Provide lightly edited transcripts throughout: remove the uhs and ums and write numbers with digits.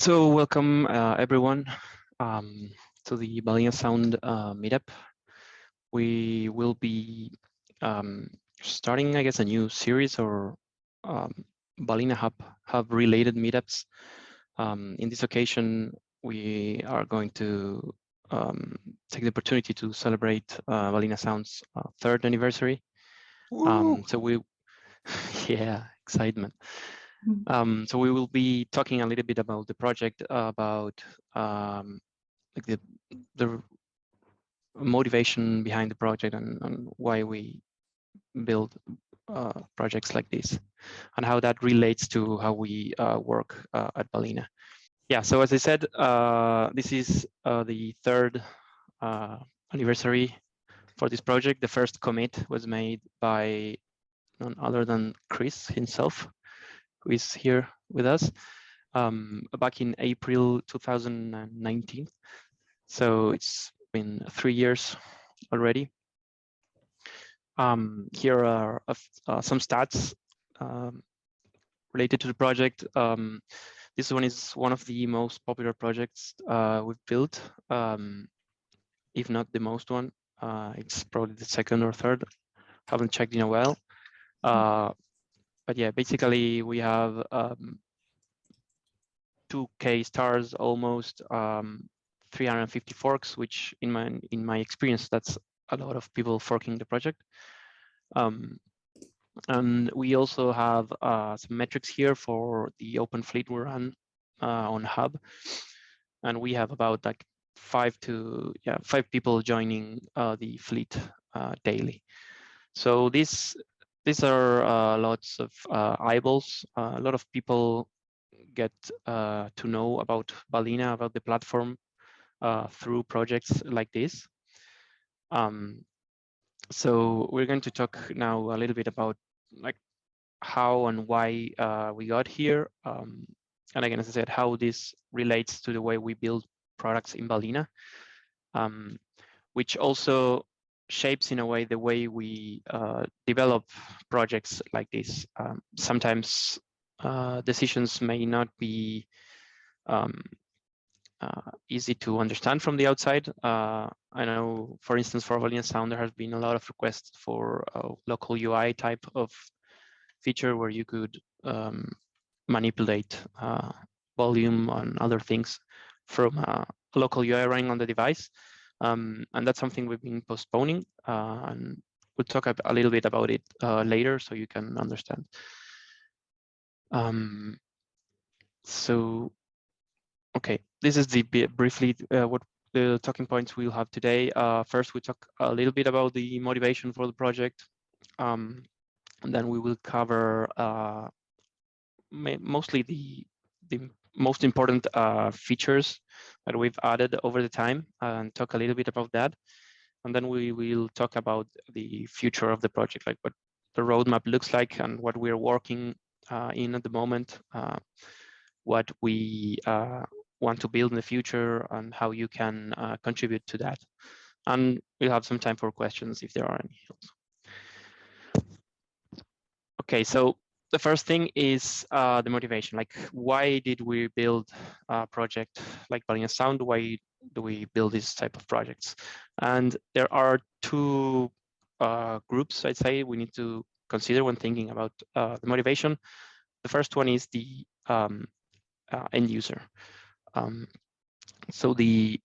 So welcome everyone to the balenaSound meetup. We will be starting, I guess, a new series or balenaHub related meetups. In this occasion, we are going to take the opportunity to celebrate balenaSound's third anniversary. So we, yeah, excitement. So we will be talking a little bit about the project, about like the motivation behind the project and why we build projects like this, and how that relates to how we work at Balena. Yeah, so as I said, this is the third anniversary for this project. The first commit was made by none other than Chris himself, who is here with us, back in April 2019. So it's been 3 years already. Here are some stats related to the project. This one is one of the most popular projects we've built, if not the most one. It's probably the second or third. Haven't checked in a while. But yeah, basically we have 2K stars, almost 350 forks, which in my experience, that's a lot of people forking the project. And we also have some metrics here for the open fleet we run on Hub, and we have about like 5 people joining the fleet daily. So these are lots of eyeballs. A lot of people get to know about Balena, about the platform, through projects like this. So we're going to talk now a little bit about like how and why we got here, and again, as I said, how this relates to the way we build products in Balena, which also shapes in a way the way we develop projects like this. Sometimes decisions may not be easy to understand from the outside. I know, for instance, for balenaSound, there has been a lot of requests for a local UI type of feature where you could manipulate volume and other things from a local UI running on the device. And that's something we've been postponing, and we'll talk a little bit about it later so you can understand. So, okay, this is the briefly what the talking points we'll have today. First, we talk a little bit about the motivation for the project, and then we will cover mostly the most important features that we've added over the time, and talk a little bit about that. And then we will talk about the future of the project, like what the roadmap looks like and what we're working in at the moment, what we want to build in the future, and how you can contribute to that. And we'll have some time for questions if there are any. Okay, so the first thing is the motivation. Like, why did we build a project like balenaSound? Why do we build this type of projects? And there are two groups, I'd say, we need to consider when thinking about the motivation. The first one is the end user. So the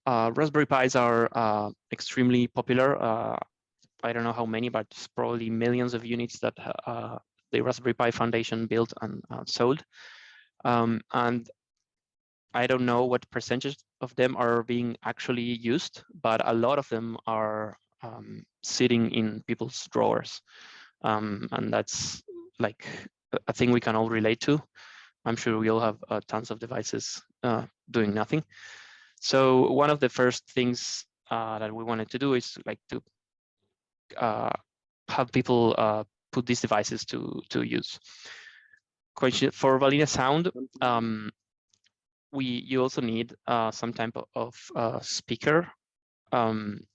Raspberry Pis are extremely popular. I don't know how many, but it's probably millions of units that the Raspberry Pi Foundation built and sold. And I don't know what percentage of them are being actually used, but a lot of them are sitting in people's drawers. And that's like a thing we can all relate to. I'm sure we all have tons of devices doing nothing. So one of the first things that we wanted to do is like to have people put these devices to use. Question for balenaSound, you also need some type of speaker. And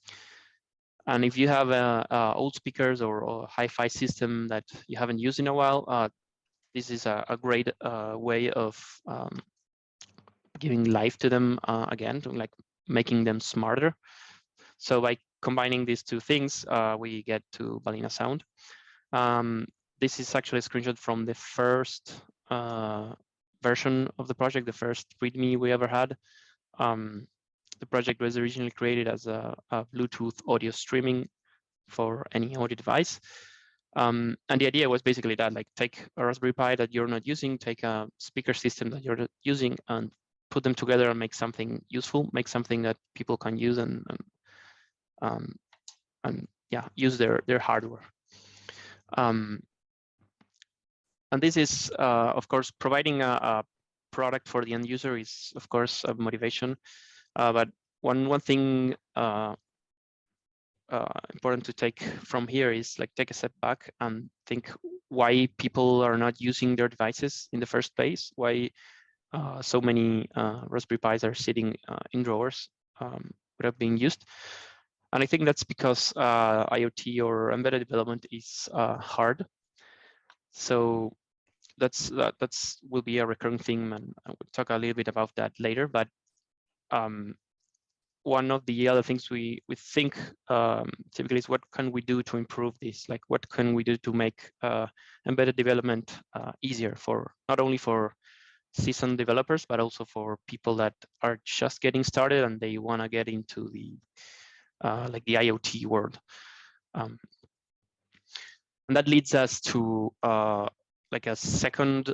if you have old speakers or a hi-fi system that you haven't used in a while, this is a great way of giving life to them again, to like making them smarter. So by combining these two things, we get to balenaSound. This is actually a screenshot from the first version of the project, the first README we ever had. The project was originally created as a Bluetooth audio streaming for any audio device. And the idea was basically that, like, take a Raspberry Pi that you're not using, take a speaker system that you're not using, and put them together and make something useful, make something that people can use and yeah, use their hardware. And this is, of course, providing a product for the end user is, of course, a motivation. But one thing important to take from here is like take a step back and think why people are not using their devices in the first place, why so many Raspberry Pis are sitting in drawers without being used. And I think that's because IoT or embedded development is hard. So that's will be a recurring theme, and I will talk a little bit about that later. But one of the other things we think typically is what can we do to improve this? Like, what can we do to make embedded development easier for not only for seasoned developers, but also for people that are just getting started and they want to get into the like the IoT world. And that leads us to like a second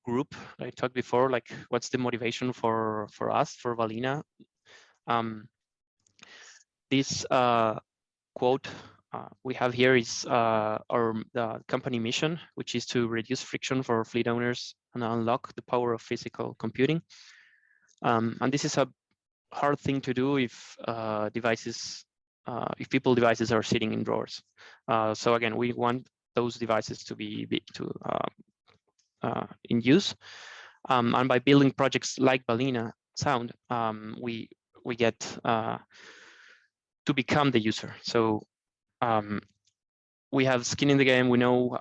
group I talked before, like what's the motivation for us, for Balena. This quote we have here is our company mission, which is to reduce friction for fleet owners and unlock the power of physical computing. And this is a hard thing to do if people devices are sitting in drawers. So again, we want those devices to be in use. And by building projects like balenaSound, we get to become the user. So we have skin in the game. We know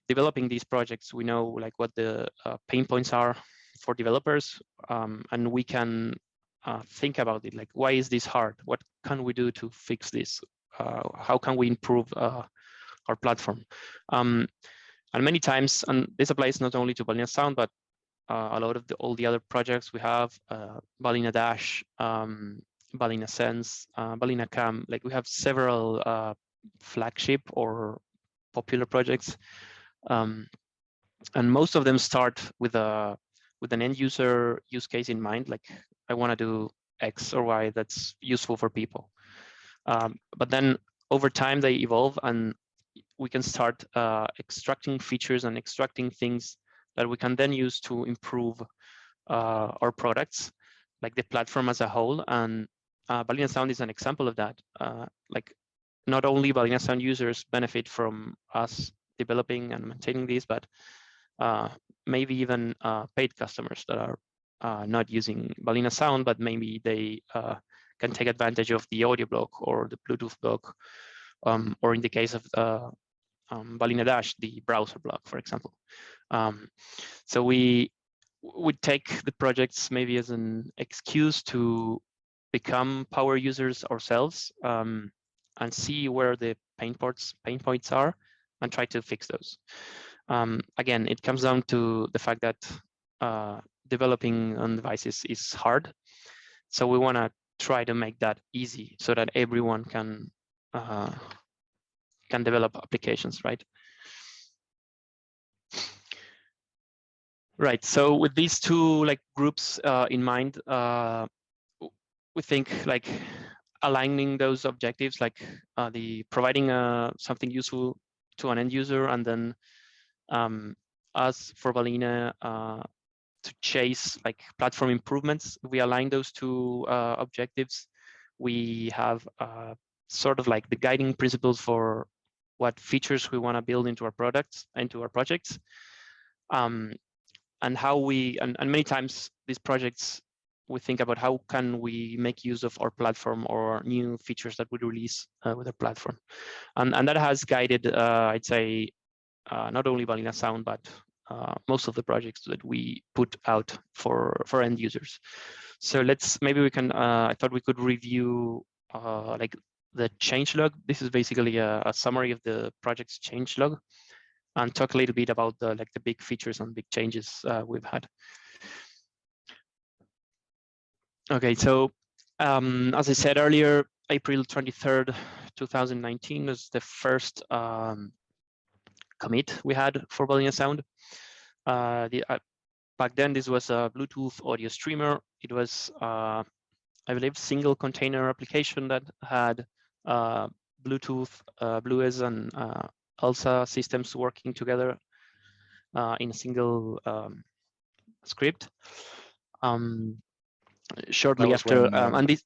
developing these projects. We know like what the pain points are for developers, and we can think about it. Like, why is this hard? What can we do to fix this? How can we improve our platform? And many times, and this applies not only to balenaSound, but a lot of all the other projects we have, Balena Dash, Balena Sense, Balena Cam. Like, we have several flagship or popular projects, and most of them start with an end user use case in mind. Like, I want to do X or Y that's useful for people. But then over time they evolve, and we can start extracting features and extracting things that we can then use to improve our products, like the platform as a whole. And balenaSound is an example of that. Like, not only balenaSound users benefit from us developing and maintaining these, but maybe even paid customers that are not using balenaSound, but maybe they can take advantage of the audio block or the Bluetooth block, or in the case of Balena Dash, the browser block, for example. So we take the projects maybe as an excuse to become power users ourselves, and see where the pain points are and try to fix those. Again, it comes down to the fact that developing on devices is hard. So we want to try to make that easy so that everyone can develop applications, right? Right. So with these two like groups in mind, we think like aligning those objectives, like the providing something useful to an end user, and then us for Balena to chase like platform improvements. We align those two objectives. We have sort of like the guiding principles for what features we want to build into our products, into our projects, and how we, and many times these projects, we think about how can we make use of our platform or new features that we release with our platform. And that has guided, I'd say, not only balenaSound, but most of the projects that we put out for end users. So maybe we can, I thought we could review like the changelog. This is basically a summary of the project's changelog, and talk a little bit about the big features and big changes we've had. Okay, so as I said earlier, April 23rd, 2019 was the first commit we had for balenaSound. Back then, this was a Bluetooth audio streamer. It was, I believe, single container application that had Bluetooth, Blues, and ALSA systems working together in a single script. Shortly after, and this,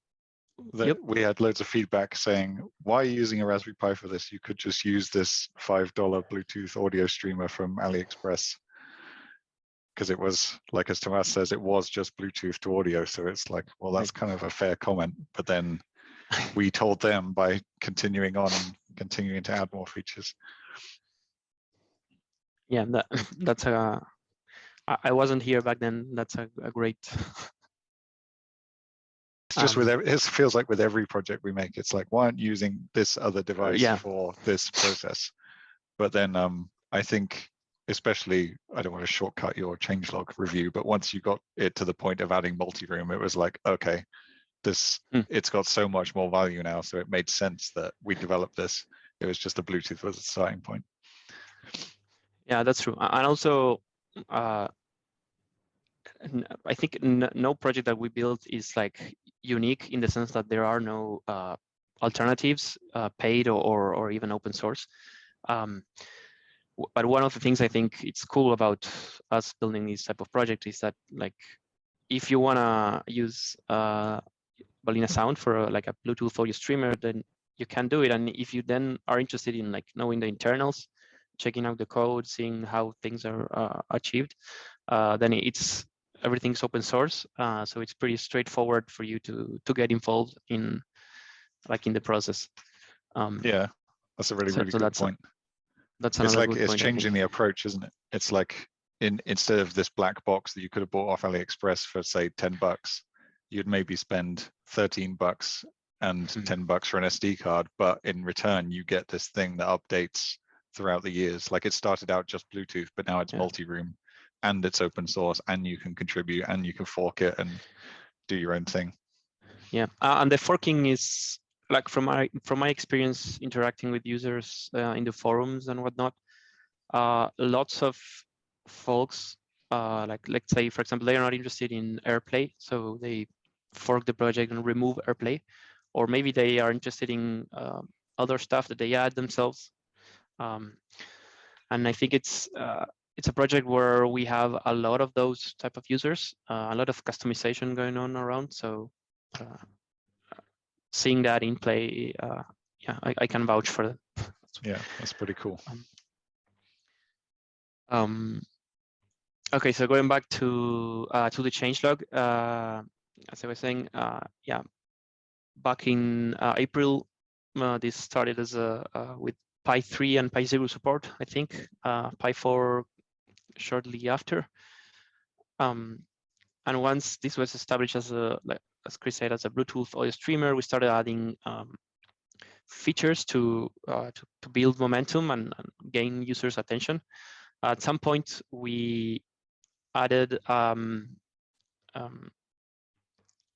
yep. We had loads of feedback saying, why are you using a Raspberry Pi for this? You could just use this $5 Bluetooth audio streamer from AliExpress. Because it was, like as Tomas says, it was just Bluetooth to audio. So it's like, well, that's kind of a fair comment. But then we told them by continuing on and continuing to add more features. Yeah, that's a, I wasn't here back then. That's a great. It's just it feels like with every project we make, it's like, why aren't you using this other device for this process? But then I think, especially, I don't want to shortcut your changelog review, but once you got it to the point of adding multi-room, it was like, okay, it's got so much more value now. So it made sense that we developed this. It was just the Bluetooth was the starting point. Yeah, that's true. And also, I think no project that we built is like unique in the sense that there are no alternatives, paid or even open source. But one of the things I think it's cool about us building this type of project is that, like, if you want to use balenaSound for like a Bluetooth audio streamer, then you can do it. And if you then are interested in like knowing the internals, checking out the code, seeing how things are achieved, then everything's open source. So it's pretty straightforward for you to get involved in the process. Yeah, that's a really good point. That's another good it's point, changing the approach, isn't it? It's like instead of this black box that you could have bought off AliExpress for say $10, you'd maybe spend $13 and $10 for an SD card, but in return you get this thing that updates throughout the years. Like it started out just Bluetooth, but now it's multi-room and it's open source, and you can contribute and you can fork it and do your own thing. Yeah, and the forking is, like, from my experience interacting with users in the forums and whatnot, lots of folks, like, let's say, for example, they are not interested in AirPlay, so they fork the project and remove AirPlay, or maybe they are interested in other stuff that they add themselves. And I think it's a project where we have a lot of those type of users, a lot of customization going on around. So seeing that in play, yeah, I can vouch for that. Yeah, that's pretty cool. Okay, so going back to the changelog, as I was saying, yeah, back in April, this started as with Pi 3 and Pi 0 support, I think, Pi 4 shortly after. And once this was established as as Chris said, as a Bluetooth audio streamer, we started adding features to build momentum and gain users' attention. At some point, we added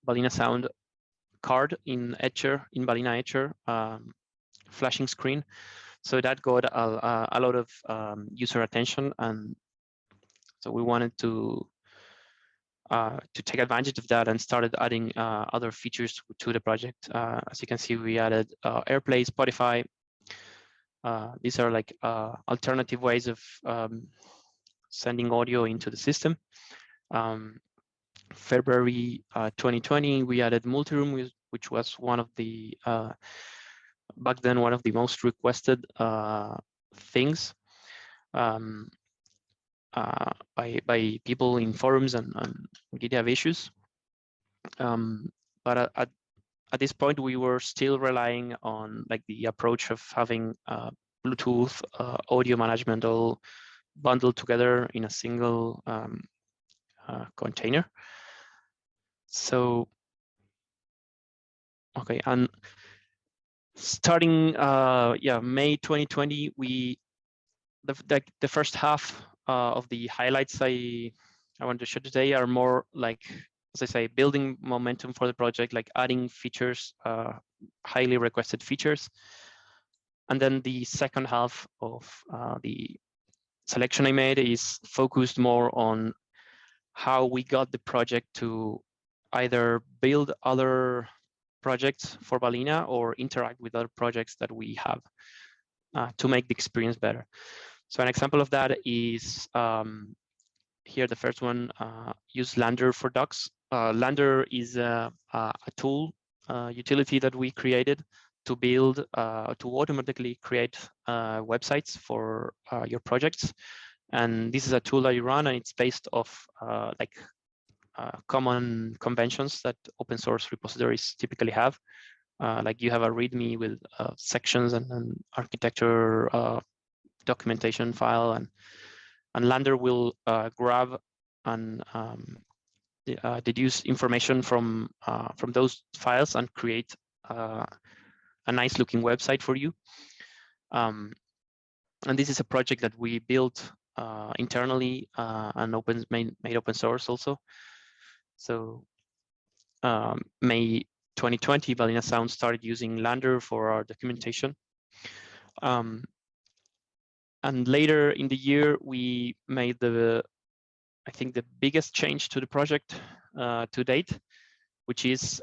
balenaSound card in Balena Etcher, flashing screen. So that got a lot of user attention, and so we wanted to take advantage of that and started adding other features to the project. As you can see, we added AirPlay, Spotify. These are like alternative ways of sending audio into the system. February 2020, we added multi-room, which was one of the back then one of the most requested things by people in forums and GitHub issues. But at this point, we were still relying on like the approach of having Bluetooth, audio management, all bundled together in a single container. So, okay, and starting May 2020, the first half of the highlights I want to show today are more like, as I say, building momentum for the project, like adding features, highly requested features. And then the second half of the selection I made is focused more on how we got the project to either build other projects for Balena or interact with other projects that we have to make the experience better. So an example of that is here, the first one, use Lander for docs. Lander is a tool, utility that we created to build, to automatically create websites for your projects. And this is a tool that you run, and it's based off common conventions that open source repositories typically have. Like you have a README with sections and architecture documentation file, and Lander will grab and deduce information from those files and create a nice looking website for you. And this is a project that we built internally and made open source also. So May 2020, balenaSound started using Lander for our documentation. And later in the year, we made I think the biggest change to the project to date, which is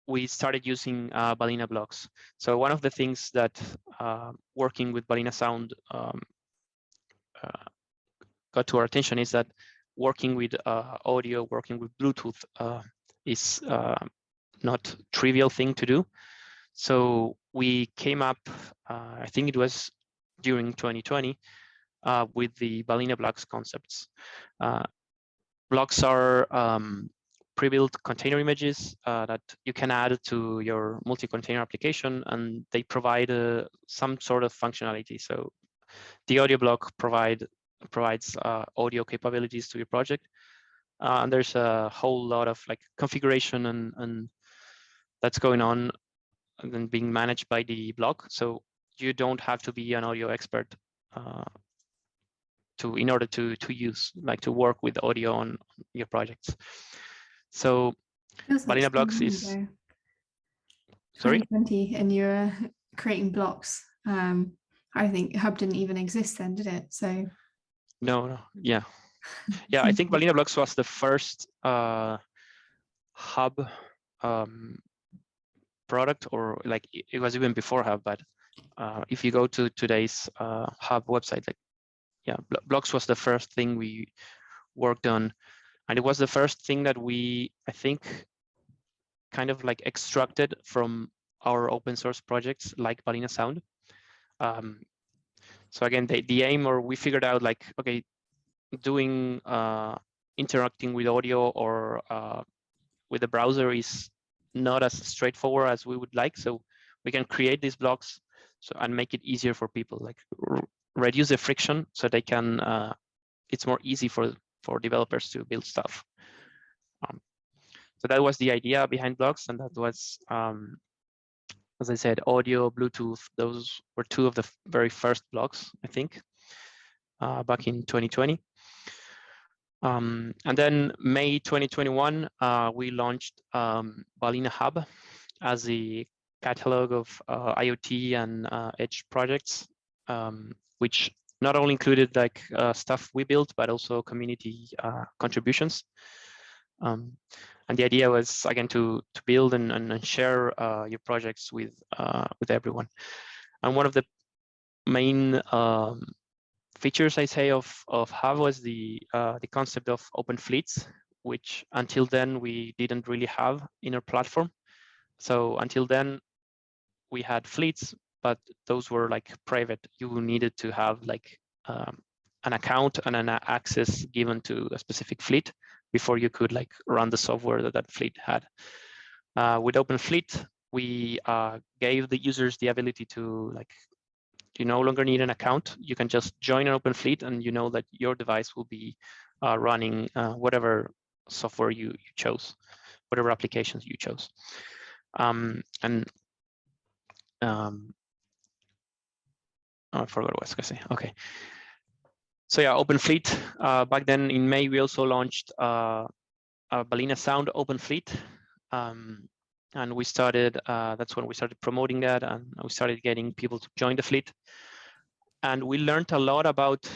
we started using Balena blocks. So one of the things that working with balenaSound got to our attention is that working with audio, working with Bluetooth is not a trivial thing to do. So we came up, I think it was during 2020, with the Balena blocks concepts. Blocks are pre-built container images that you can add to your multi-container application, and they provide some sort of functionality. So the audio block provides audio capabilities to your project. And there's a whole lot of like configuration and that's going on and then being managed by the block. So you don't have to be an audio expert in order to work with audio on your projects. So Balena blocks is 2020, and you're creating blocks. I think Hub didn't even exist then, did it? So no, yeah. I think Balena blocks was the first Hub product, or like it was even before Hub. But if you go to today's Hub website, blocks was the first thing we worked on, and it was the first thing that we, I think, kind of like extracted from our open source projects like balenaSound. So again, the aim, or we figured out like, okay, doing interacting with audio or with the browser is not as straightforward as we would like. So we can create these blocks and make it easier for people, like reduce the friction so they can, it's more easy for developers to build stuff. So that was the idea behind blocks, and that was, as I said, audio, Bluetooth. Those were two of the very first blocks, I think, back in 2020. And then May 2021, we launched balenaHub as the catalog of IoT and edge projects, which not only included like stuff we built, but also community contributions. And the idea was, again, to build and share your projects with everyone. And one of the main features, I say, of Hub was the concept of open fleets, which until then we didn't really have in our platform. So until then we had fleets, but those were like private. You needed to have like an account and an access given to a specific fleet before you could like run the software that fleet had. With Open Fleet, we gave the users the ability to like You no longer need an account. You can just join an open fleet, and you know that your device will be running whatever software you chose, whatever applications you chose. I forgot what I was going to say. Okay. So yeah, open fleet. Back then in May, we also launched a balenaSound open fleet. And we started, that's when we started promoting that, and we started getting people to join the fleet. And we learned a lot about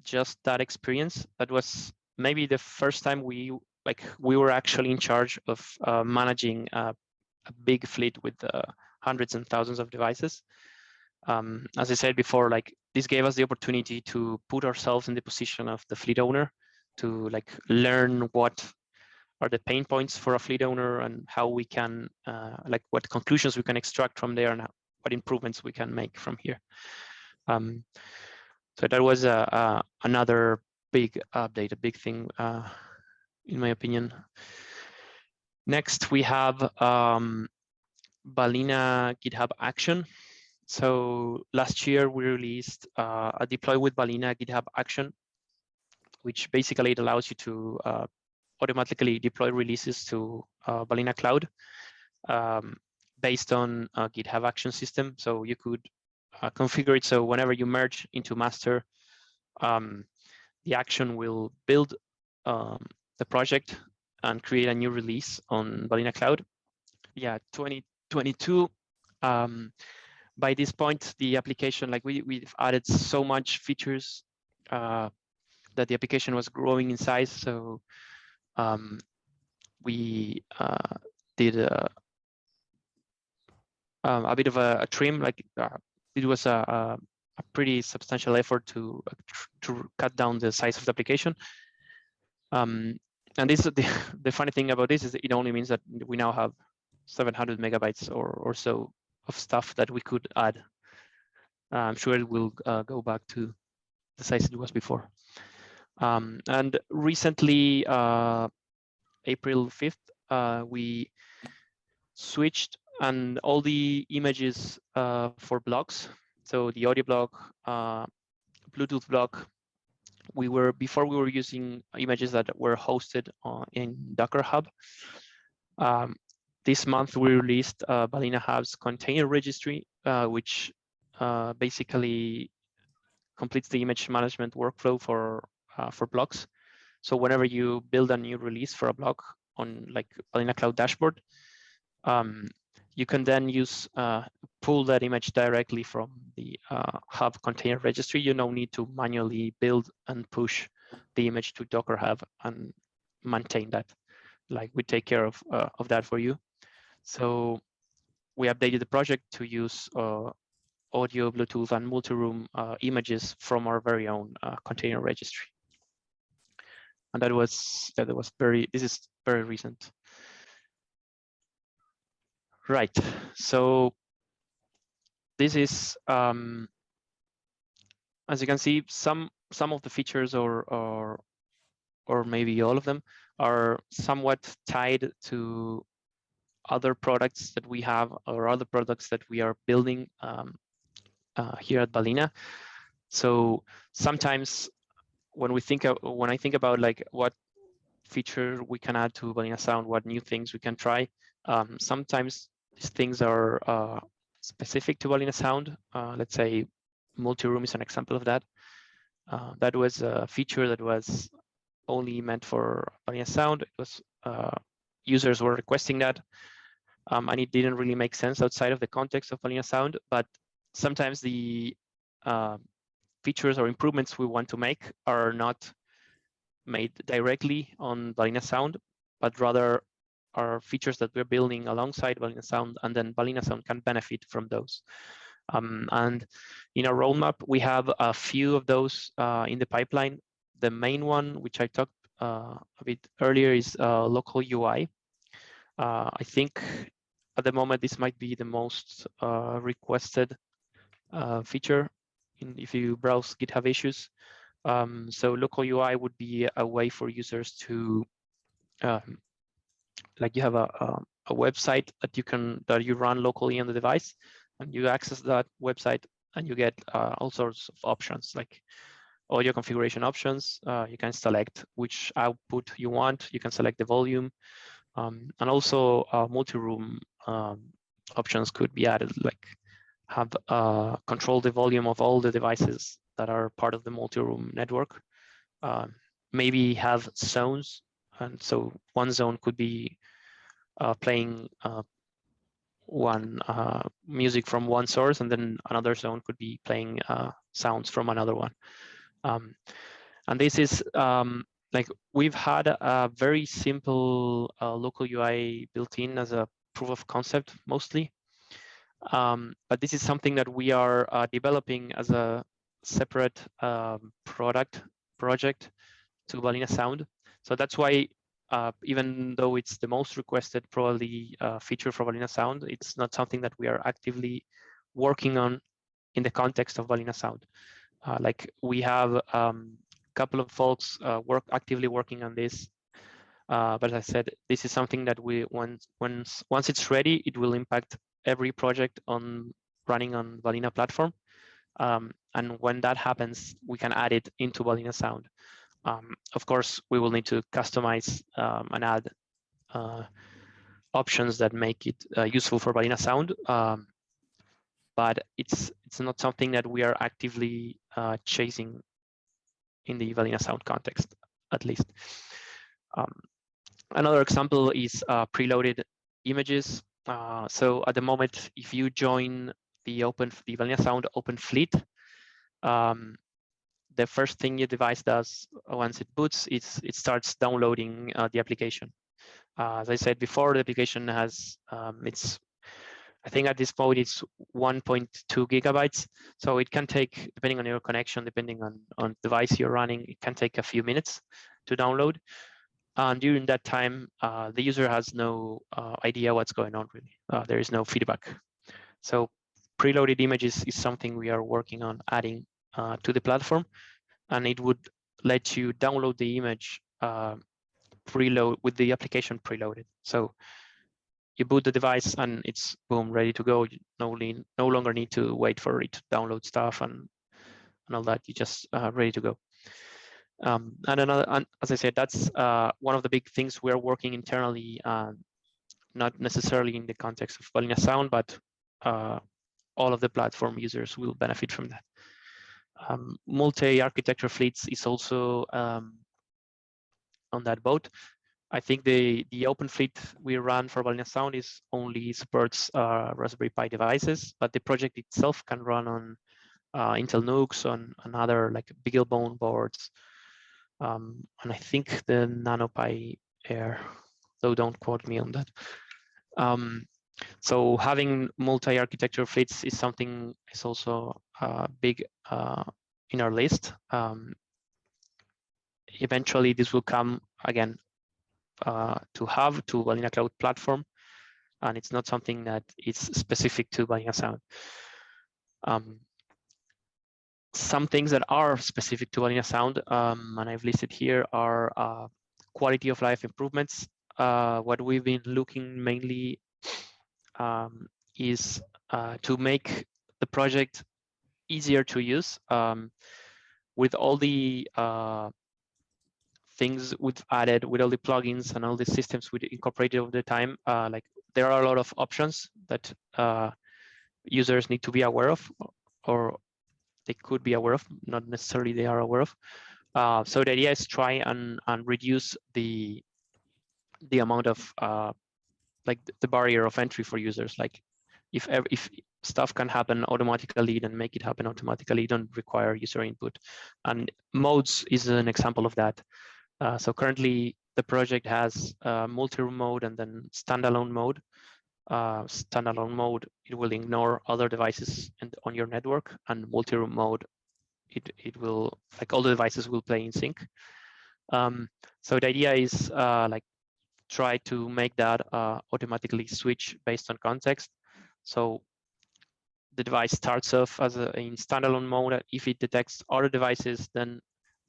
just that experience. That was maybe the first time we were actually in charge of managing a big fleet with hundreds and thousands of devices. As I said before, like this gave us the opportunity to put ourselves in the position of the fleet owner, to like learn what are the pain points for a fleet owner and how we can like what conclusions we can extract from there and what improvements we can make from here. So that was another big update, a big thing in my opinion. Next we have Balena GitHub Action. So last year we released a deploy with Balena GitHub Action, which basically it allows you to automatically deploy releases to Balena Cloud based on a GitHub Action system. So you could configure it so whenever you merge into master, the action will build the project and create a new release on Balena Cloud. Yeah, 2022. By this point, the application, like we've added so much features that the application was growing in size. So we did a bit of a trim. Like it was a pretty substantial effort to cut down the size of the application. And this the funny thing about this is that it only means that we now have 700 megabytes or so of stuff that we could add. I'm sure it will go back to the size it was before. And recently, April 5th, we switched and all the images for blocks. So the audio block, Bluetooth block, before we were using images that were hosted in Docker Hub. This month we released balenaHub's container registry, which basically completes the image management workflow for blocks. So whenever you build a new release for a block on like Balena Cloud dashboard, you can then pull that image directly from the Hub container registry. You don't need to manually build and push the image to Docker Hub and maintain that. Like we take care of that for you. So we updated the project to use audio, Bluetooth, and multi-room images from our very own container registry. And this is very recent. Right, so this is, as you can see, some of the features or maybe all of them are somewhat tied to other products that we have or other products that we are building here at Balena. So sometimes when I think about like what feature we can add to balenaSound, what new things we can try, sometimes these things are specific to balenaSound. Let's say multi-room is an example of that. That was a feature that was only meant for balenaSound. It was users were requesting that, and it didn't really make sense outside of the context of balenaSound. But sometimes the features or improvements we want to make are not made directly on balenaSound, but rather are features that we're building alongside balenaSound, and then balenaSound can benefit from those. And in our roadmap, we have a few of those in the pipeline. The main one, which I talked a bit earlier, is local UI. I think at the moment, this might be the most requested feature if you browse GitHub issues. So local UI would be a way for users to, like you have a website that you run locally on the device, and you access that website and you get all sorts of options like audio configuration options. You can select which output you want. You can select the volume, and also multi-room options could be added, like have control the volume of all the devices that are part of the multi-room network. Maybe have zones, and so one zone could be playing one music from one source, and then another zone could be playing sounds from another one. And this is like we've had a very simple local UI built in as a proof of concept mostly. But this is something that we are developing as a separate project to balenaSound. So that's why even though it's the most requested probably feature for balenaSound, it's not something that we are actively working on in the context of balenaSound. Like we have a couple of folks actively working on this. But as I said, this is something that we once it's ready, it will impact every project on running on Balena platform. And when that happens, we can add it into balenaSound. Of course, we will need to customize and add options that make it useful for balenaSound. But it's not something that we are actively chasing in the balenaSound context, at least. Another example is preloaded images. So at the moment, if you join the balenaSound Open Fleet, the first thing your device does once it boots is it starts downloading the application. As I said before, the application has I think at this point it's 1.2 gigabytes. So it can take, depending on your connection, depending on device you're running, it can take a few minutes to download. And during that time, the user has no idea what's going on really. There is no feedback. So preloaded images is something we are working on adding to the platform, and it would let you download the image preload with the application preloaded. So you boot the device and it's boom, ready to go. You no longer need to wait for it to download stuff and all that. You just ready to go. And as I said, that's one of the big things we're working internally, not necessarily in the context of balenaSound, but all of the platform users will benefit from that. Multi-architecture fleets is also on that boat. I think the open fleet we run for balenaSound is only supports Raspberry Pi devices, but the project itself can run on Intel NUCs, on other like BeagleBone boards, and I think the NanoPi Air, though don't quote me on that. So having multi-architecture fleets is something is also big in our list. Eventually, this will come again to Balena Cloud platform, and it's not something that is specific to balenaSound. Some things that are specific to balenaSound, and I've listed here, are quality of life improvements. What we've been looking mainly is to make the project easier to use with all the things we've added, with all the plugins and all the systems we incorporated over the time. Like there are a lot of options that users need to be aware of, or they could be aware of, not necessarily they are aware of. So the idea is try and reduce the amount of like the barrier of entry for users. Like if stuff can happen automatically, then make it happen automatically. Don't require user input. And modes is an example of that. So currently the project has multi-room mode and then standalone mode. Standalone mode, it will ignore other devices on your network, and multi-room mode, it will, like all the devices will play in sync. So the idea is like try to make that automatically switch based on context. So the device starts off as in standalone mode. If it detects other devices, then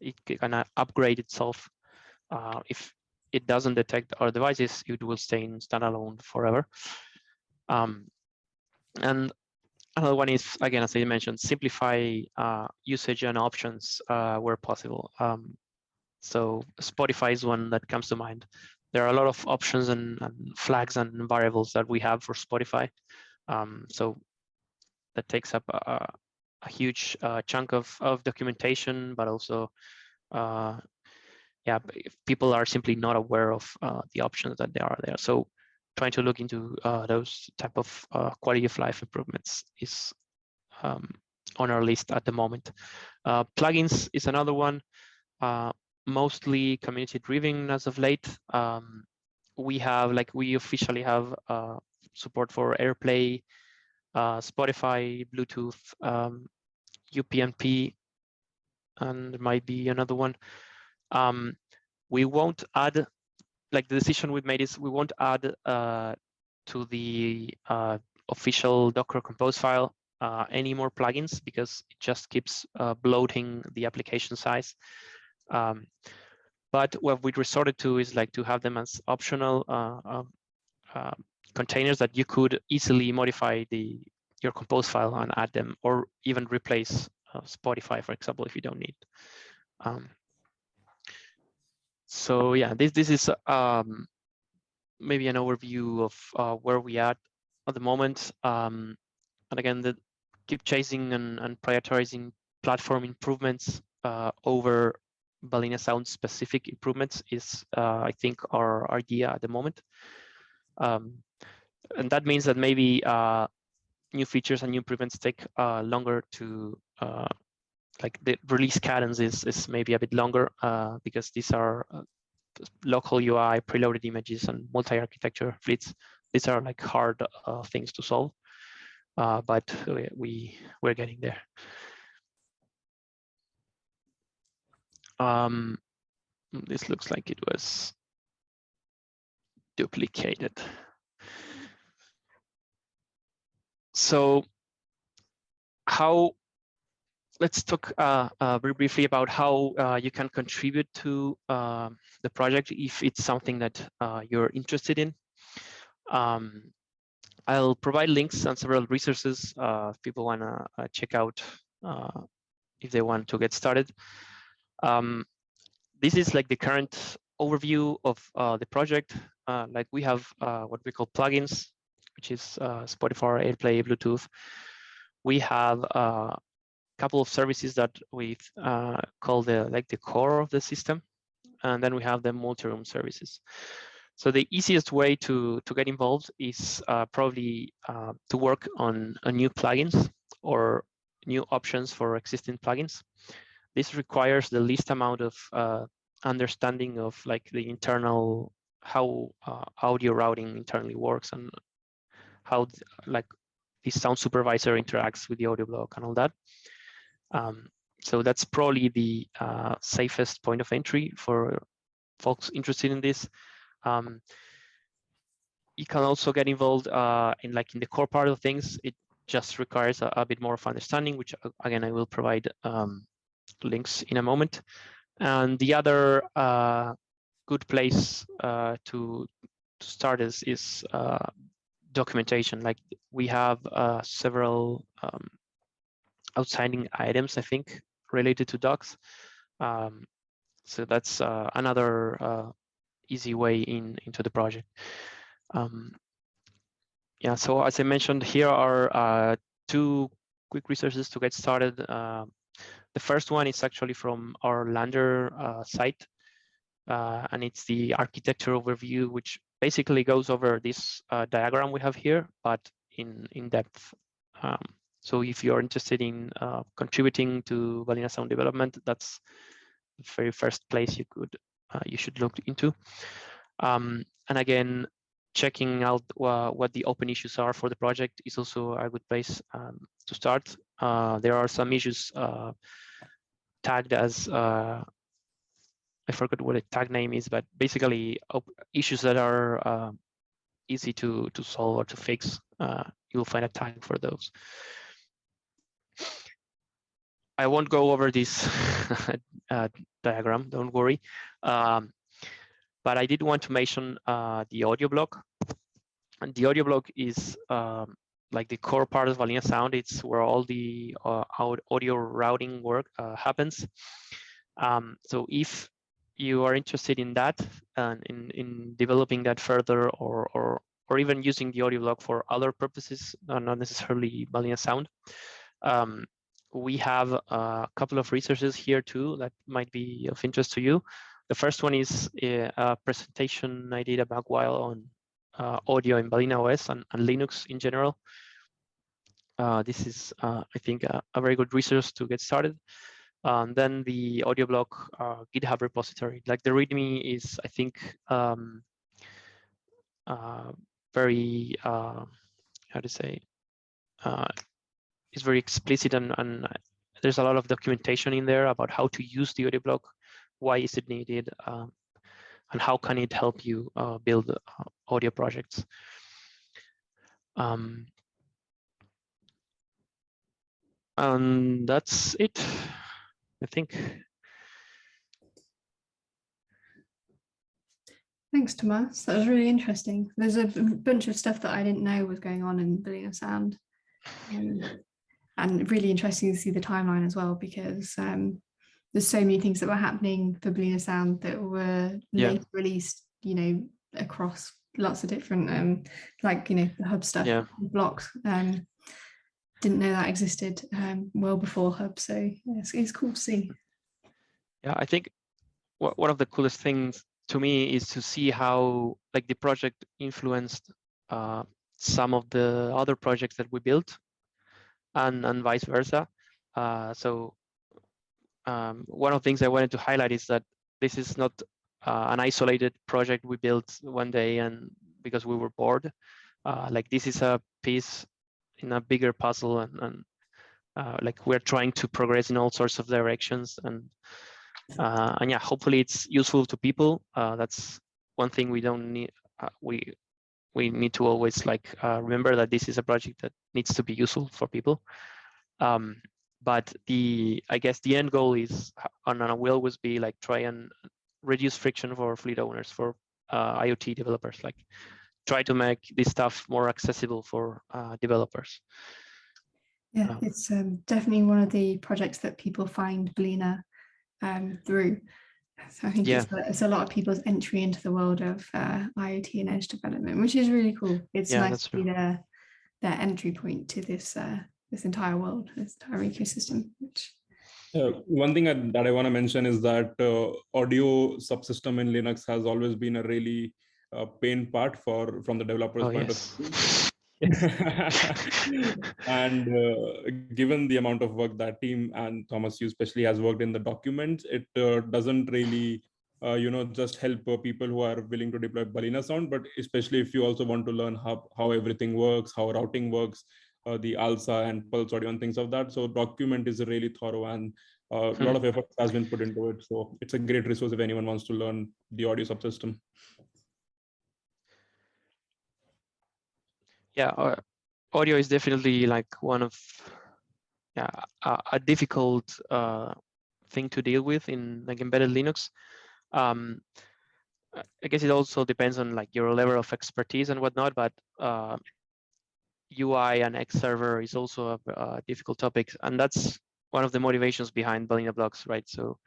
it can upgrade itself. If it doesn't detect other devices, it will stay in standalone forever. And Another one is, again, as I mentioned, simplify usage and options where possible. So Spotify is one that comes to mind. There are a lot of options and flags and variables that we have for Spotify. So that takes up a huge chunk of documentation, but also, yeah, if people are simply not aware of the options that there are there. So trying to look into those type of quality of life improvements is on our list at the moment. Plugins is another one, mostly community driven as of late. We officially have support for AirPlay, Spotify, Bluetooth, UPnP, and there might be another one. We won't add, like the decision we've made is we won't add to the official Docker Compose file any more plugins, because it just keeps bloating the application size. But what we resorted to is like to have them as optional containers that you could easily modify your compose file and add them, or even replace Spotify, for example, if you don't need. So yeah, this is maybe an overview of where we are at the moment. And again, keep chasing and prioritizing platform improvements over balenaSound specific improvements is, I think, our idea at the moment. And that means that maybe new features and new improvements take longer to, like the release cadence is maybe a bit longer because these are local UI, preloaded images, and multi-architecture fleets. These are like hard things to solve, but we're getting there. This looks like it was duplicated. So let's talk very briefly about how you can contribute to the project if it's something that you're interested in. I'll provide links and several resources if people want to check out if they want to get started. This is like the current overview of the project. Like we have what we call plugins, which is Spotify, AirPlay, Bluetooth. We have a couple of services that we call the core of the system, and then we have the multi-room services. So the easiest way to get involved is probably to work on new plugins or new options for existing plugins. This requires the least amount of understanding of like the internal, how audio routing internally works, and how like the sound supervisor interacts with the audio block and all that. So that's probably the safest point of entry for folks interested in this. You can also get involved in the core part of things. It just requires a bit more of understanding, which again I will provide links in a moment. And the other good place to start is documentation. Like we have several outstanding items, I think, related to docs. So that's another easy way into the project. Yeah, so as I mentioned, here are two quick resources to get started. The first one is actually from our Lander site, and it's the architecture overview, which basically goes over this diagram we have here, but in depth. So if you're interested in contributing to balenaSound development, that's the very first place you should look into. And again, checking out what the open issues are for the project is also a good place to start. There are some issues tagged as, I forgot what a tag name is, but basically issues that are easy to solve or to fix. You'll find a tag for those. I won't go over this diagram, don't worry. But I did want to mention the audio block. And the audio block is like the core part of balenaSound. It's where all the audio routing work happens. So if you are interested in that and in developing that further, or even using the audio block for other purposes, not necessarily balenaSound, we have a couple of resources here too that might be of interest to you. The first one is a presentation I did a back while on audio in Balena OS and Linux in general. This is, I think, a very good resource to get started. Then the audio block GitHub repository, like the README is, I think, very, how to say, is very explicit, and there's a lot of documentation in there about how to use the audio block, why is it needed, and how can it help you build audio projects. And that's it, I think. Thanks, Tomas. That was really interesting. There's a bunch of stuff that I didn't know was going on in balenaSound. And really interesting to see the timeline as well, because there's so many things that were happening for balenaSound that were later released, you know, across lots of different, like, you know, the hub stuff, blocks. Didn't know that existed well before hub, so it's cool to see. Yeah, I think one of the coolest things to me is to see how, like, the project influenced some of the other projects that we built, and vice versa. So one of the things I wanted to highlight is that this is not an isolated project we built one day and because we were bored. Like, this is a piece in a bigger puzzle, and like, we're trying to progress in all sorts of directions, and yeah, hopefully it's useful to people. That's one thing we don't need. We need to always, like, remember that this is a project that needs to be useful for people. But I guess the end goal is, and will always be, like, try and reduce friction for fleet owners, for IoT developers, like try to make this stuff more accessible for developers. Yeah, it's definitely one of the projects that people find Balena through. So I think it's a lot of people's entry into the world of IoT and edge development, which is really cool. It's nice to be their entry point to this this entire world, this entire ecosystem. Which one thing that I want to mention is that audio subsystem in Linux has always been a really pain part from the developer's point of view. And given the amount of work that team and Thomas, you especially, has worked in the documents, it doesn't really just help people who are willing to deploy balenaSound, but especially if you also want to learn how everything works, how routing works, the ALSA and pulse audio and things of that. So document is really thorough, and a lot of effort has been put into it. So it's a great resource if anyone wants to learn the audio subsystem. Yeah, audio is definitely, like, one of a difficult thing to deal with in, like, embedded Linux. I guess it also depends on, like, your level of expertise and whatnot, but UI and X server is also a difficult topic, and that's one of the motivations behind Balena blocks, right? So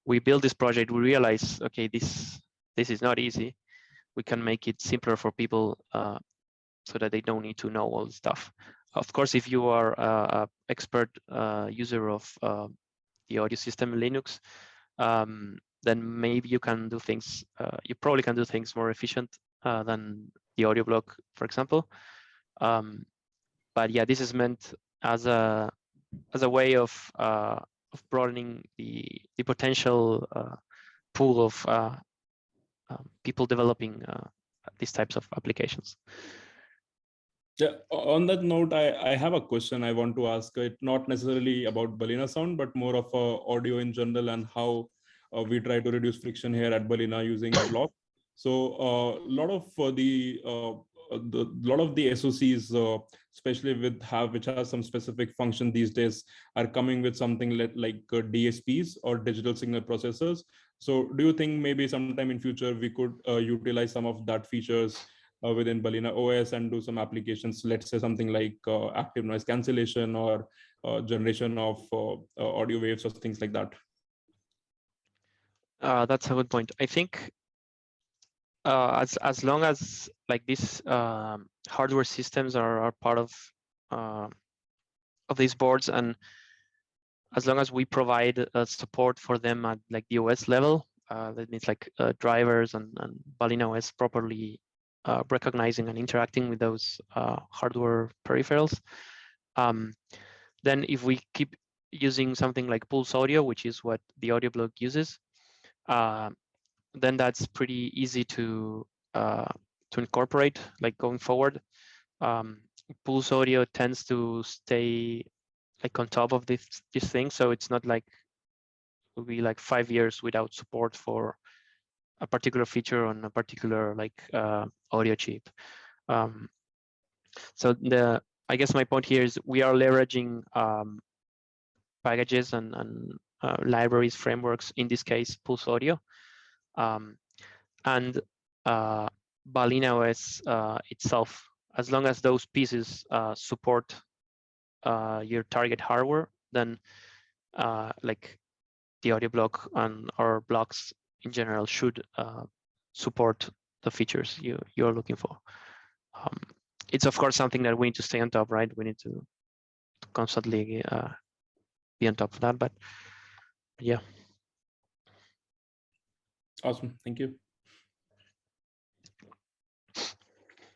we build this project, we realize, okay, this is not easy. We can make it simpler for people so that they don't need to know all the stuff. Of course, if you are an expert user of the audio system in Linux, then maybe you can do things, you probably can do things more efficient than the audio block, for example. But yeah, this is meant as a way of broadening the potential pool of people developing these types of applications. Yeah, on that note, I have a question I want to ask. It not necessarily about balenaSound, but more of audio in general, and how we try to reduce friction here at Balena using block. So a lot of the SoCs, especially which has some specific function these days, are coming with something like DSPs, or digital signal processors. So do you think maybe sometime in future we could utilize some of that features within Balena OS and do some applications, let's say something like active noise cancellation or generation of audio waves or things like that? That's a good point. I think as long as like these hardware systems are part of these boards, and as long as we provide support for them at like the OS level, that means like drivers and Balena OS properly recognizing and interacting with those hardware peripherals. Then if we keep using something like Pulse Audio, which is what the audio blog uses, then that's pretty easy to incorporate like going forward. Pulse Audio tends to stay like on top of this thing, so it's not like will be like 5 years without support for a particular feature on a particular like audio chip. So I guess my point here is we are leveraging packages and libraries, frameworks, in this case Pulse Audio, and Balena OS itself. As long as those pieces support your target hardware, then like the audio block and our blocks in general should support the features you're looking for. It's of course something that we need to stay on top, right? We need to constantly be on top of that, but yeah. Awesome, thank you.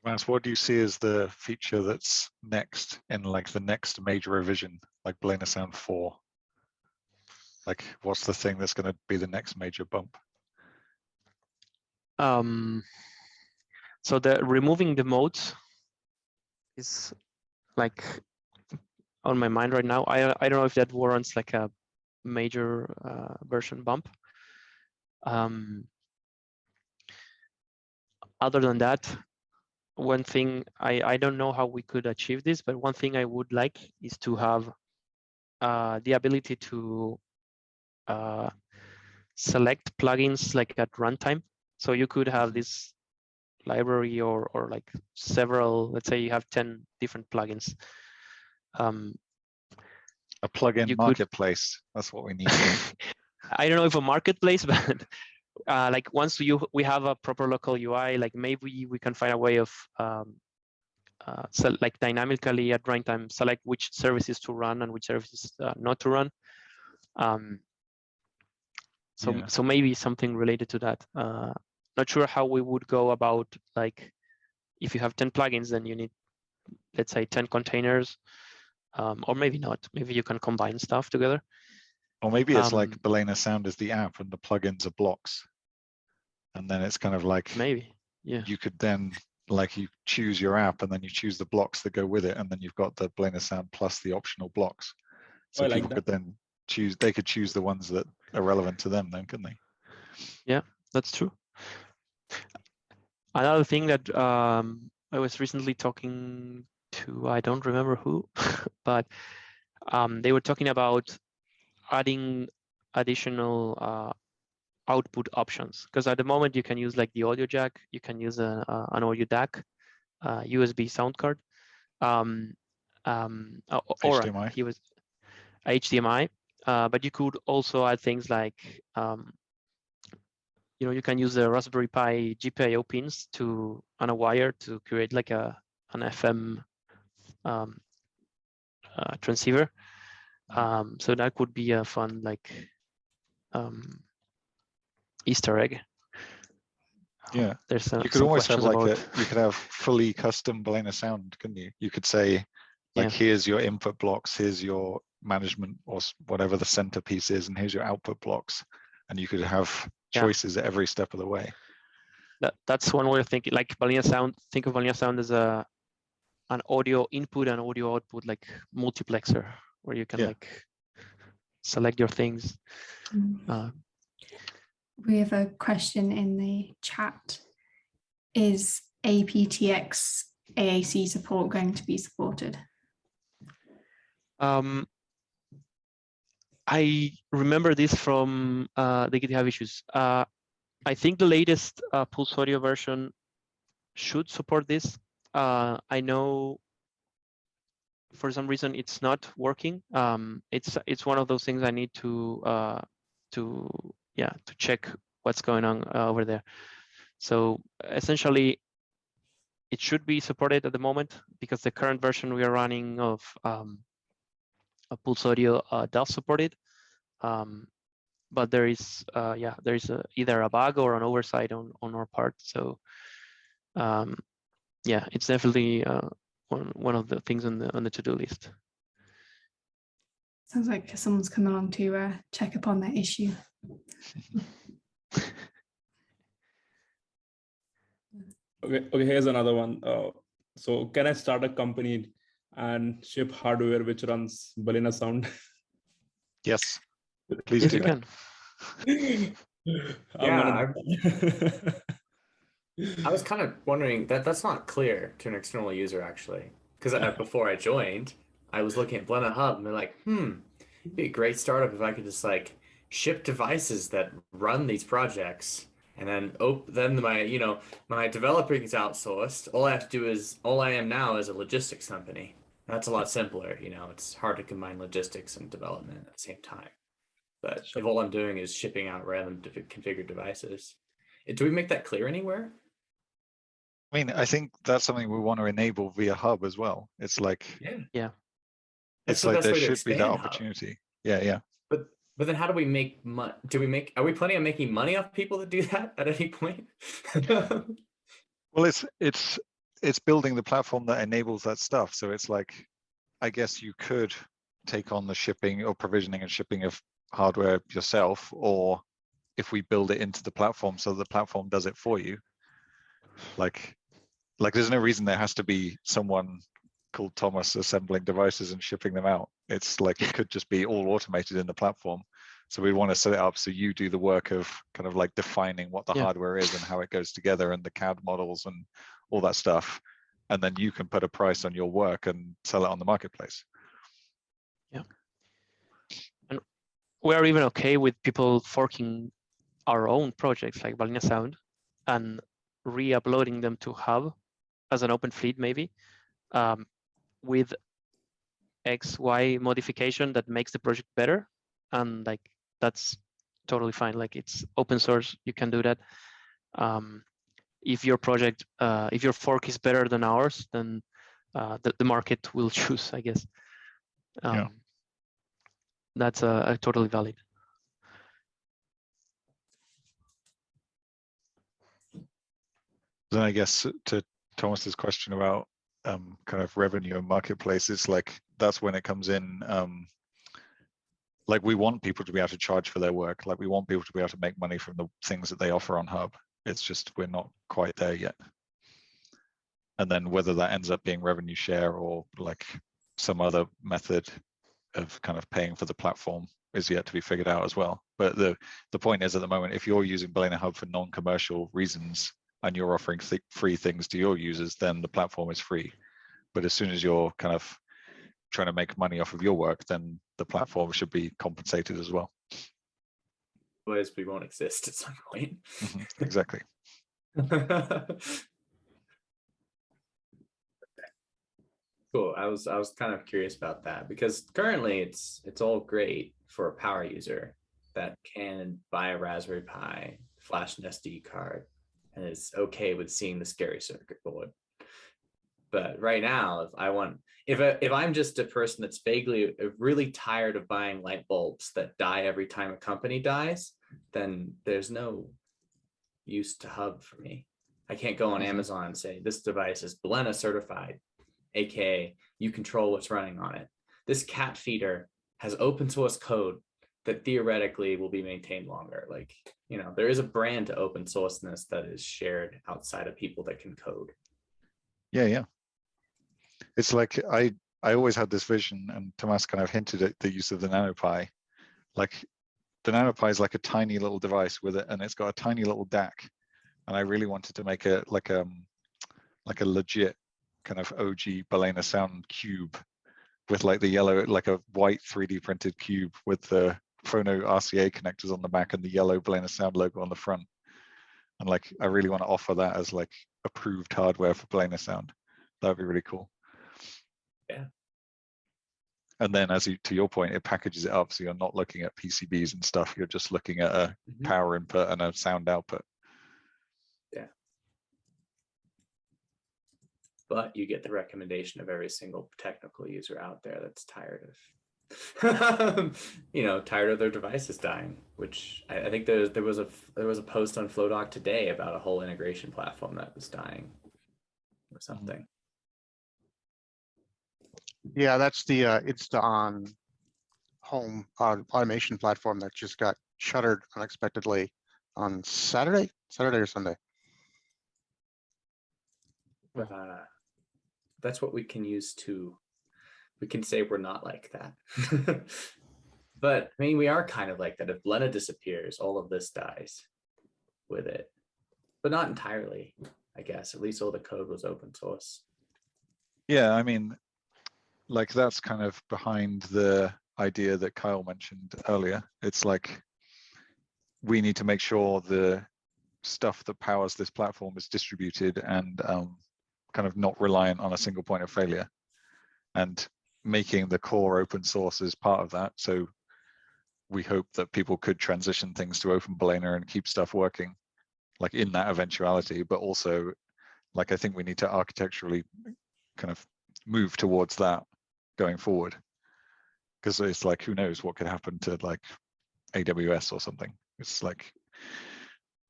Vance, what do you see as the feature that's next in like the next major revision, like balenaSound 4? Like, what's the thing that's going to be the next major bump? So the removing the modes is like on my mind right now. I don't know if that warrants like a major version bump. Other than that, one thing I don't know how we could achieve this, but one thing I would like is to have the ability to select plugins like at runtime. So you could have this library or like several, let's say you have 10 different plugins. A plugin marketplace. That's what we need. I don't know if a marketplace, but like once we have a proper local UI, like maybe we can find a way of so like dynamically at runtime select which services to run and which services not to run. So maybe something related to that. Not sure how we would go about, like if you have 10 plugins, then you need, let's say 10 containers, or maybe not. Maybe you can combine stuff together. Or maybe it's like balenaSound is the app and the plugins are blocks. And then it's kind of like, maybe, yeah. You could then, like, you choose your app and then you choose the blocks that go with it. And then you've got the balenaSound plus the optional blocks. So people could then choose, they could choose the ones that are relevant to them then, couldn't they? Yeah, that's true. Another thing that I was recently talking to, I don't remember who, but they were talking about adding additional output options, because at the moment you can use like the audio jack, you can use an audio DAC, USB sound card, or HDMI. he was HDMI, but you could also add things like you can use the Raspberry Pi GPIO pins on a wire to create like an FM transceiver. So that could be a fun like Easter egg. Yeah, there's you could almost have like you could have fully custom balenaSound, couldn't you? You could say, like, here's your input blocks, here's your management or whatever the centerpiece is, and here's your output blocks, and you could have choices at every step of the way. That's one way of thinking. Like balenaSound, think of balenaSound as an audio input and audio output, like multiplexer, where you can like select your things. We have a question in the chat. Is aptX AAC support going to be supported? I remember this from the GitHub issues. I think the latest Pulse Audio version should support this. I know for some reason it's not working. It's one of those things I need to check what's going on over there. So essentially, it should be supported at the moment because the current version we are running of Pulse Audio does support it. But there is either a bug or an oversight on our part. So it's definitely one of the things on the to-do list. Sounds like someone's come along to check upon that issue. Okay, here's another one. So can I start a company and ship hardware which runs balenaSound? Yes, please Yes, do. you can. I was kind of wondering that's not clear to an external user actually, because before I joined, I was looking at balenaHub and they're like, it'd be a great startup if I could just like ship devices that run these projects, and then my developing is outsourced. All I am now is a logistics company. That's a lot simpler. It's hard to combine logistics and development at the same time. But if all I'm doing is shipping out random configured devices, do we make that clear anywhere? I mean, I think that's something we want to enable via Hub as well. It's like, yeah. It's like there should be that opportunity. Hub. Yeah. But then how do we make money? Are we planning on making money off people that do that at any point? Well, it's building the platform that enables that stuff. So it's like, I guess you could take on the shipping or provisioning and shipping of hardware yourself, or if we build it into the platform so the platform does it for you. Like there's no reason there has to be someone called Thomas assembling devices and shipping them out. It's like it could just be all automated in the platform. So we want to set it up so you do the work of kind of like defining what the hardware is and how it goes together and the CAD models and all that stuff. And then you can put a price on your work and sell it on the marketplace. Yeah. And we're even okay with people forking our own projects like balenaSound and re-uploading them to Hub as an open fleet maybe. With XY modification that makes the project better, and like that's totally fine. Like it's open source, you can do that. If your project, if your fork is better than ours, then the market will choose, I guess. That's totally valid. Then I guess to Thomas's question about kind of revenue and marketplaces, like that's when it comes in. Like we want people to be able to charge for their work. Like we want people to be able to make money from the things that they offer on Hub. It's just we're not quite there yet. And then whether that ends up being revenue share or like some other method of kind of paying for the platform is yet to be figured out as well. But the point is, at the moment, if you're using balenaHub for non-commercial reasons and you're offering free things to your users, then the platform is free. But as soon as you're kind of trying to make money off of your work, then the platform should be compensated as well. Otherwise, we won't exist at some point. Exactly. Cool. I was kind of curious about that because currently it's all great for a power user that can buy a Raspberry Pi, flash an SD card, and is okay with seeing the scary circuit board. But right now, if I'm just a person that's really tired of buying light bulbs that die every time a company dies, then there's no use to Hub for me. I can't go on Amazon and say this device is Balena certified, aka you control what's running on it. This cat feeder has open source code that theoretically will be maintained longer. Like, there is a brand to open sourceness that is shared outside of people that can code. Yeah. It's like I always had this vision, and Tomas kind of hinted at the use of the NanoPi. Like the NanoPi is like a tiny little device with it, and it's got a tiny little DAC. And I really wanted to make it like a legit kind of OG balenaSound cube with like the yellow, like a white 3D printed cube with the Phono RCA connectors on the back and the yellow balenaSound logo on the front. And like I really want to offer that as like approved hardware for balenaSound. That would be really cool. Yeah. And then, to your point, it packages it up, so you're not looking at PCBs and stuff. You're just looking at a power input and a sound output. Yeah. But you get the recommendation of every single technical user out there that's tired of, tired of their devices dying. Which I think there was a post on FlowDoc today about a whole integration platform that was dying, or something. Yeah, that's the Insta-on home automation platform that just got shuttered unexpectedly on Saturday or Sunday. That's what we can use to. We can say we're not like that. But I mean, we are kind of like that. If Blena disappears, all of this dies with it, but not entirely, I guess. At least all the code was open source. Yeah, I mean, like that's kind of behind the idea that Kyle mentioned earlier. It's like we need to make sure the stuff that powers this platform is distributed and kind of not reliant on a single point of failure, and making the core open source is part of that. So we hope that people could transition things to open Balena and keep stuff working like in that eventuality, but also like I think we need to architecturally kind of move towards that going forward, because it's like, who knows what could happen to like AWS or something. It's like,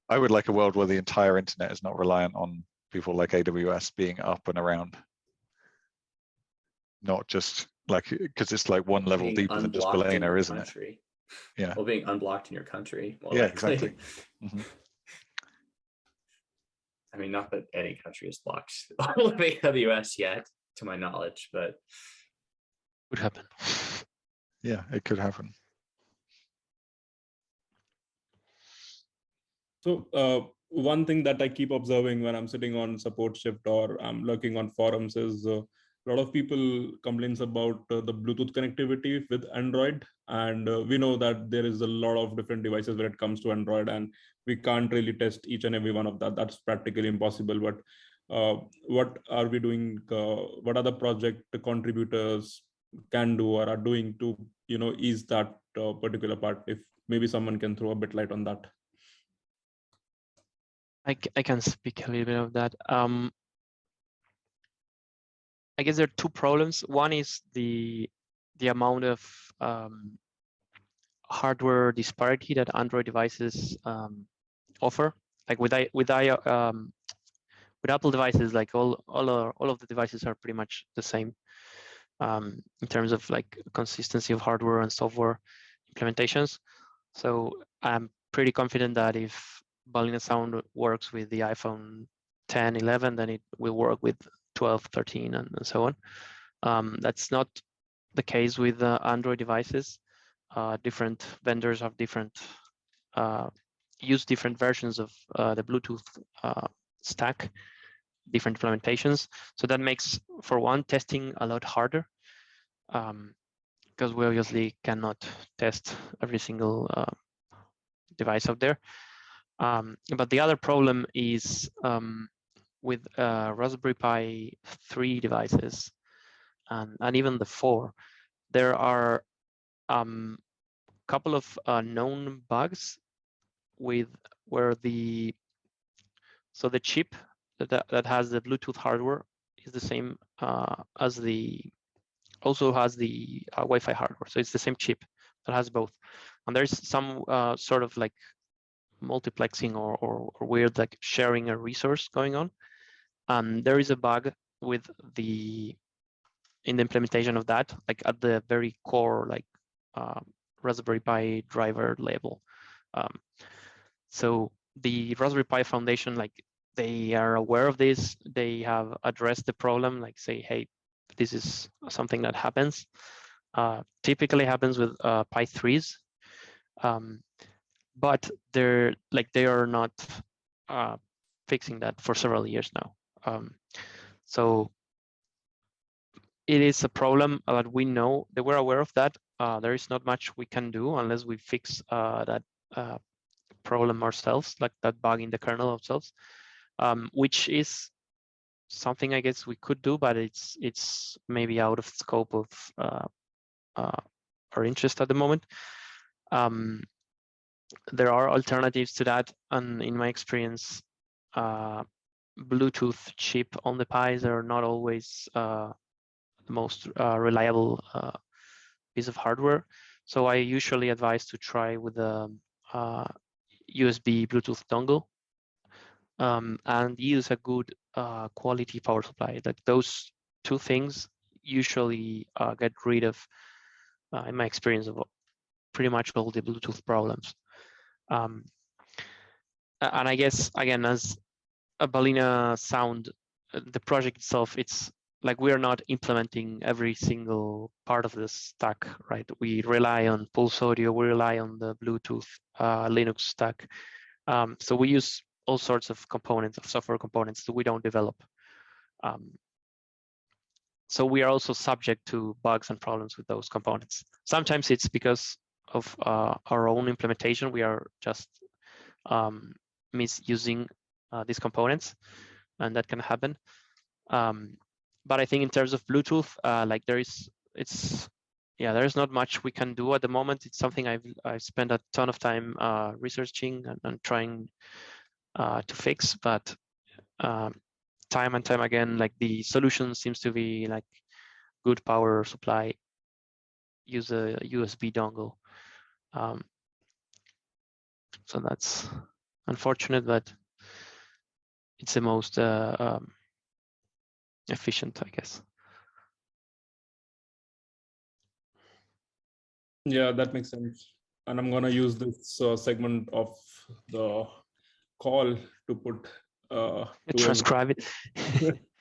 I would like a world where the entire internet is not reliant on people like AWS being up and around, not just like, because it's like one level Being deeper than just unblocked in Balena, your isn't country. it? Yeah. Well, being unblocked in your country. More Yeah, likely. exactly. I mean, not that any country has blocked all of AWS yet, to my knowledge, but Could happen. Yeah, it could happen. So one thing that I keep observing when I'm sitting on support shift or I'm lurking on forums is a lot of people complains about the Bluetooth connectivity with Android. And we know that there is a lot of different devices when it comes to Android, and we can't really test each and every one of that. That's practically impossible. But what are we doing? What other project contributors can do or are doing to, ease that particular part? If maybe someone can throw a bit light on that. I can speak a little bit of that. I guess there are two problems. One is the amount of hardware disparity that Android devices offer. Like with Apple devices, like all of the devices are pretty much the same in terms of like consistency of hardware and software implementations. So I'm pretty confident that if balenaSound works with the iPhone 10, 11, then it will work with 12, 13, and so on. That's not the case with Android devices. Different vendors have use different versions of the Bluetooth stack, different implementations. So that makes, for one, testing a lot harder, because we obviously cannot test every single device out there. But the other problem is with Raspberry Pi 3 devices and even the 4, there are a couple of known bugs with where the chip that has the Bluetooth hardware is the same as also has the Wi-Fi hardware. So it's the same chip that has both. And there's some sort of like multiplexing or weird like sharing a resource going on. And there is a bug with in the implementation of that, like at the very core, like Raspberry Pi driver level. So the Raspberry Pi Foundation, like they are aware of this. They have addressed the problem, like say, hey, this is something that happens. Typically happens with Pi 3s, but they are not fixing that for several years now. So it is a problem that we know that we're aware of that. There is not much we can do unless we fix that problem ourselves, like that bug in the kernel ourselves. which is something I guess we could do, but it's maybe out of scope of our interest at the moment. There are alternatives to that, and in my experience, Bluetooth chip on the Pis are not always the most reliable piece of hardware. So I usually advise to try with a USB Bluetooth dongle and use a good quality power supply. Like those two things usually get rid of, in my experience, of pretty much all the Bluetooth problems. And I guess, again, as a balenaSound, the project itself, it's like we're not implementing every single part of the stack, right? We rely on Pulse Audio, we rely on the Bluetooth Linux stack. So we use all sorts of components, of software components that we don't develop. So we are also subject to bugs and problems with those components. Sometimes it's because of our own implementation. We are just misusing these components, and that can happen. But I think in terms of Bluetooth, like there's not much we can do at the moment. It's something I've spent a ton of time researching and trying to fix, but time and time again, like the solution seems to be like good power supply, use a USB dongle. So that's unfortunate, but it's the most efficient, I guess. Yeah, that makes sense. And I'm gonna use this segment of the call to put transcribe it.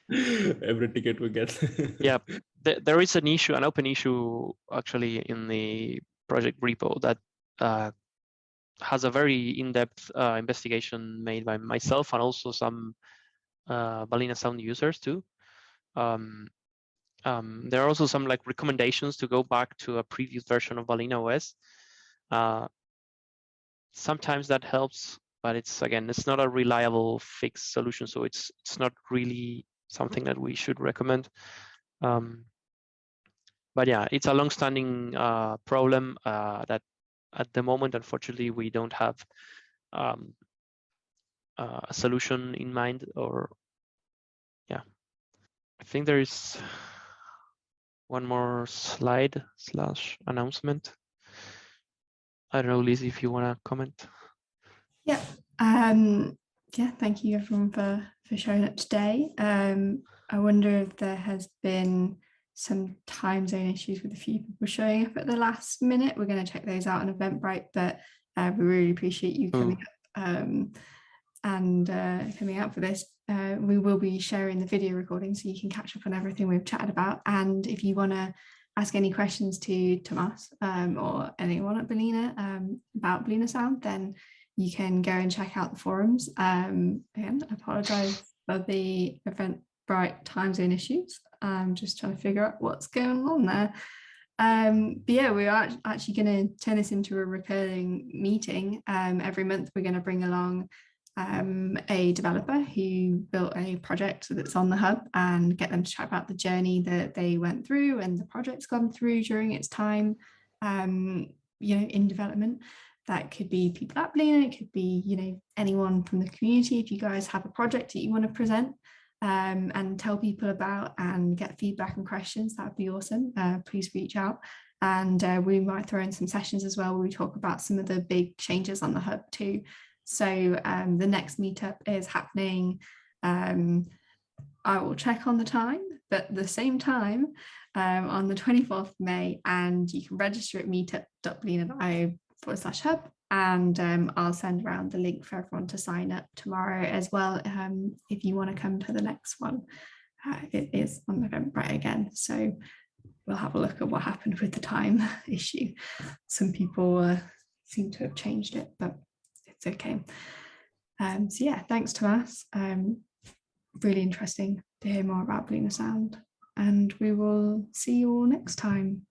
every ticket we get. Yeah, there is an issue, an open issue actually in the project repo that has a very in-depth investigation made by myself and also some balenaSound users too. There are also some like recommendations to go back to a previous version of Balena OS. Sometimes that helps, but it's not a reliable fixed solution, so it's not really something that we should recommend. But yeah, it's a long-standing problem that at the moment, unfortunately, we don't have a solution in mind. Or yeah, I think there is one more slide / announcement. I don't know, Lizzie, if you want to comment. Yeah. Yeah, thank you everyone for showing up today. I wonder if there has been some time zone issues with a few people showing up at the last minute. We're going to check those out on Eventbrite, but we really appreciate you coming up and coming out for this. We will be sharing the video recording so you can catch up on everything we've chatted about. And if you want to ask any questions to Tomas or anyone at Balena about balenaSound, then you can go and check out the forums. Again, I apologize for the Eventbrite time zone issues. I'm just trying to figure out what's going on there. But yeah, we are actually going to turn this into a recurring meeting. Every month we're going to bring along a developer who built a project that's on the hub and get them to chat about the journey that they went through and the project's gone through during its time in development. That could be people at Balena, it could be anyone from the community. If you guys have a project that you want to present and tell people about and get feedback and questions, that would be awesome. Please reach out, and we might throw in some sessions as well where we talk about some of the big changes on the hub too. So the next meetup is happening, I will check on the time, but the same time on the 24th of May, and you can register at meetup.balena.io/hub, and I'll send around the link for everyone to sign up tomorrow as well if you want to come to the next one. It is on Eventbrite again, so we'll have a look at what happened with the time issue. Some people seem to have changed it, but it's okay. So yeah, thanks Tomas. Really interesting to hear more about balenaSound, and we will see you all next time.